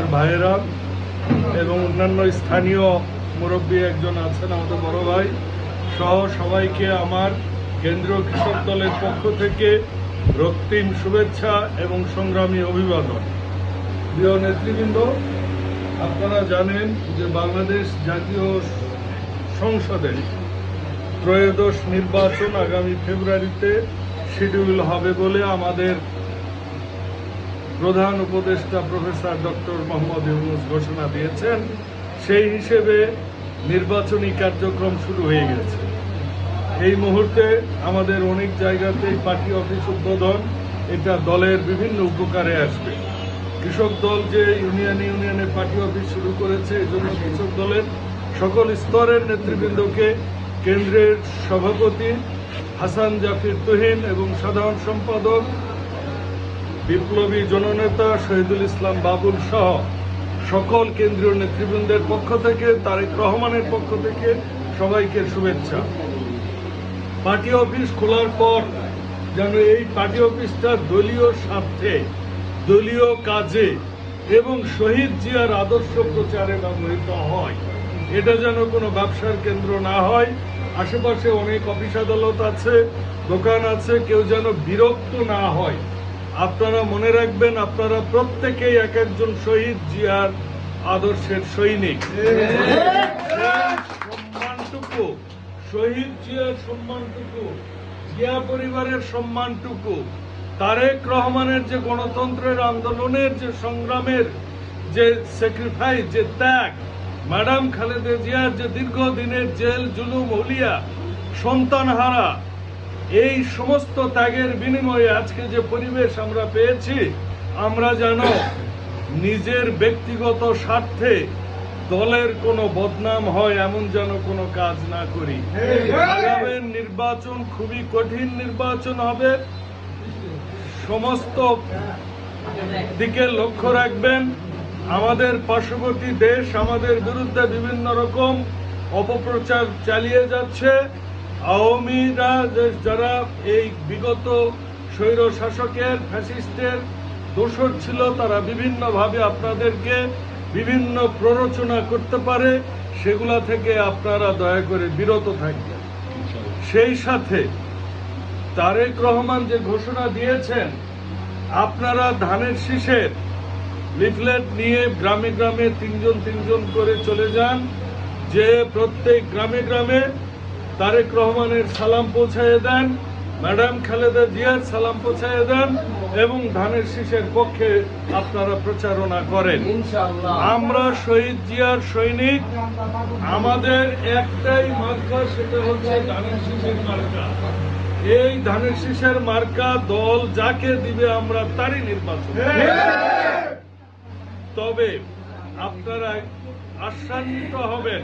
আমার ভাইয়েরা এবং অন্যান্য স্থানীয় মুরব্বী একজন আছেন আমাদের বড় ভাই সহ সবাইকে আমার কেন্দ্রীয় কৃষক দলের পক্ষ থেকে রক্তিম শুভেচ্ছা এবং সংগ্রামী অভিবাদন। প্রিয় নেতৃবৃন্দ, আপনারা জানেন যে বাংলাদেশ জাতীয় সংসদের ত্রয়োদশ নির্বাচন আগামী ফেব্রুয়ারিতে শিডিউল হবে বলে আমাদের প্রধান উপদেষ্টা প্রফেসর ডক্টর মোহাম্মদ ইউনূস ঘোষণা দিয়েছেন। সেই হিসেবে নির্বাচনী কার্যক্রম শুরু হয়ে গেছে। এই মুহূর্তে আমাদের অনেক জায়গাতেই পার্টি অফিস উদ্বোধন, এটা দলের বিভিন্ন উপকারে আসবে। কৃষক দল যে ইউনিয়নে পার্টি অফিস শুরু করেছে, এই জন্য কৃষক দলের সকল স্তরের নেতৃবৃন্দকে কেন্দ্রের সভাপতি হাসান জাফির তুহিন এবং সাধারণ সম্পাদক বিপ্লবী জননেতা শহীদুল ইসলাম বাবুল সহ সকল কেন্দ্রীয় নেতৃবৃন্দের পক্ষ থেকে, তারেক রহমানের পক্ষ থেকে সবাইকে শুভেচ্ছা। পার্টি অফিস খোলার পর যেন এই পার্টি অফিসটা দলীয় স্বার্থে, দলীয় কাজে এবং শহীদ জিয়ার আদর্শ প্রচারে ব্যবহৃত হয়। এটা যেন কোনো ব্যবসার কেন্দ্র না হয়। আশেপাশে অনেক অফিস আদালত আছে, দোকান আছে, কেউ যেন বিরক্ত না হয়। আপনারা মনে রাখবেন, আপনারা প্রত্যেকেই এক একজন শহীদ জিয়ার আদর্শের সৈনিক। সম্মানটুকু, শহীদ জিয়ার সম্মানটুকু, জিয়া পরিবারের সম্মানটুকু, তারেক রহমানের যে গণতন্ত্রের আন্দোলনের যে সংগ্রামের যে স্যাক্রিফাইস, যে ত্যাগ, ম্যাডাম খালেদা জিয়ার যে দীর্ঘদিনের জেল জুলুম, হুলিয়া, সন্তানহারা, এই সমস্ত ত্যাগের বিনিময়ে আজকে যে পরিবেশ আমরা পেয়েছি, আমরা যেন নিজের ব্যক্তিগত স্বার্থে দলের কোনো বদনাম হয় এমন যেন কোনো কাজ না করি। আগামী নির্বাচন খুবই কঠিন নির্বাচন হবে। সমস্ত দিকে লক্ষ্য রাখবেন। আমাদের পার্শ্ববর্তী দেশ আমাদের বিরুদ্ধে বিভিন্ন রকম অপপ্রচার চালিয়ে যাচ্ছে। আওয়ামীরা যারা এই বিগত স্বৈর শাসকের ফ্যাসিস্টের দোসর ছিল, তারা বিভিন্নভাবে আপনাদেরকে বিভিন্ন প্ররোচনা করতে পারে। সেগুলা থেকে আপনারা দয়া করে বিরত থাকবেন। সেই সাথে তারেক রহমান যে ঘোষণা দিয়েছেন, আপনারা ধানের শীষের লিফলেট নিয়ে গ্রামে গ্রামে তিনজন করে চলে যান, যে প্রত্যেক গ্রামে গ্রামে তারেক রহমানের সালাম পৌঁছায় দেন, ম্যাডাম খালেদা জিয়ার সালাম পৌঁছায় দেন এবং ধানের শীষের পক্ষে আপনারা প্রচারণা করেন। আমরা শহীদ জিয়ার সৈনিক। আমাদের একটাই মার্কা, সেটা হচ্ছে ধানের শীষের মার্কা। এই ধানের শীষের মার্কা দল যাকে দিবে আমরা তারই নির্বাচন। তবে আপনারা আশ্বাসিত হবেন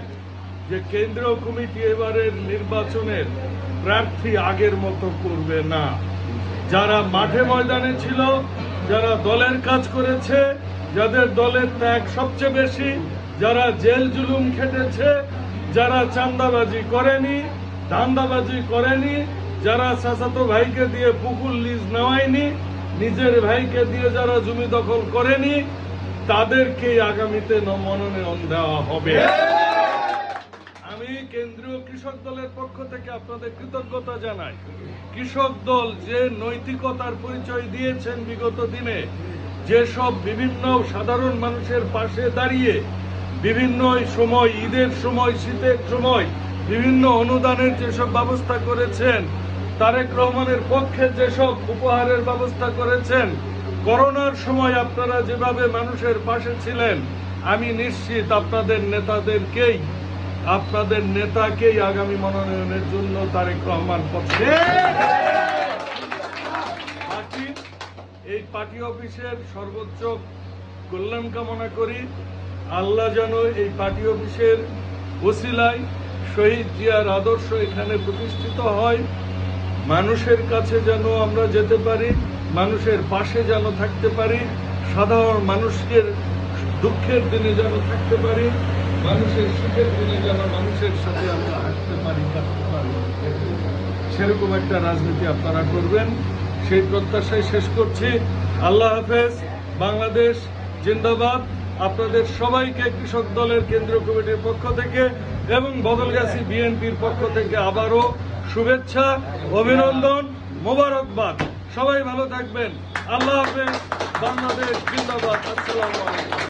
যে কেন্দ্রীয় কমিটি এবারের নির্বাচনের প্রার্থী আগের মতো করবে না। যারা মাঠে ময়দানে ছিল, যারা দলের কাজ করেছে, যাদের দলের ত্যাগ সবচেয়ে বেশি, যারা জেল জুলুম খেটেছে, যারা চাঁদাবাজি করেনি, ধান্দাবাজি করেনি, যারা চাচাতো ভাইকে দিয়ে পুকুর লিজ নেওয়ায়নি, নিজের ভাইকে দিয়ে যারা জমি দখল করেনি, তাদেরকে আগামীতে মনোনয়ন দেওয়া হবে। আমি কেন্দ্রীয় কৃষক দলের পক্ষ থেকে আপনাদের কৃতজ্ঞতা জানাই। কৃষক দল যে নৈতিকতার পরিচয় দিয়েছেন বিগত দিনে, যেসব বিভিন্ন সাধারণ মানুষের পাশে দাঁড়িয়ে বিভিন্ন সময়, ঈদের সময়, শীতের সময় বিভিন্ন অনুদানের যেসব ব্যবস্থা করেছেন, তারেক রহমানের পক্ষে যেসব উপহারের ব্যবস্থা করেছেন, করোনার সময় আপনারা যেভাবে মানুষের পাশে ছিলেন, আমি নিশ্চিত আপনাদের নেতাকেই আগামী মনোনয়নের জন্য তারেক রহমান পক্ষে। এই পার্টি অফিসের সর্বোচ্চ কল্যাণ কামনা করি। আল্লাহ যেন এই পার্টি অফিসের ওসিলায় শহীদ জিয়ার আদর্শ এখানে প্রতিষ্ঠিত হয়। মানুষের কাছে যেন আমরা যেতে পারি, মানুষের পাশে যেন থাকতে পারি, সাধারণ মানুষের দুঃখের দিনে যেন থাকতে পারি, মানুষের সুখের দিনে যেন মানুষের সাথে আমরা হাঁটতে পারি, কাটতে পারি। সেরকম একটা রাজনীতি আপনারা করবেন, সেই প্রত্যাশায় শেষ করছি। আল্লাহ হাফেজ। বাংলাদেশ জিন্দাবাদ। আপনাদের সবাইকে কৃষক দলের কেন্দ্রীয় কমিটির পক্ষ থেকে এবং বদলগাছি বিএনপির পক্ষ থেকে আবারও শুভেচ্ছা, অভিনন্দন, মোবারকবাদ। সবাই ভালো থাকবেন। আল্লাহ হাফেজ। বাংলাদেশ জিন্দাবাদ। আসসালামু আলাইকুম।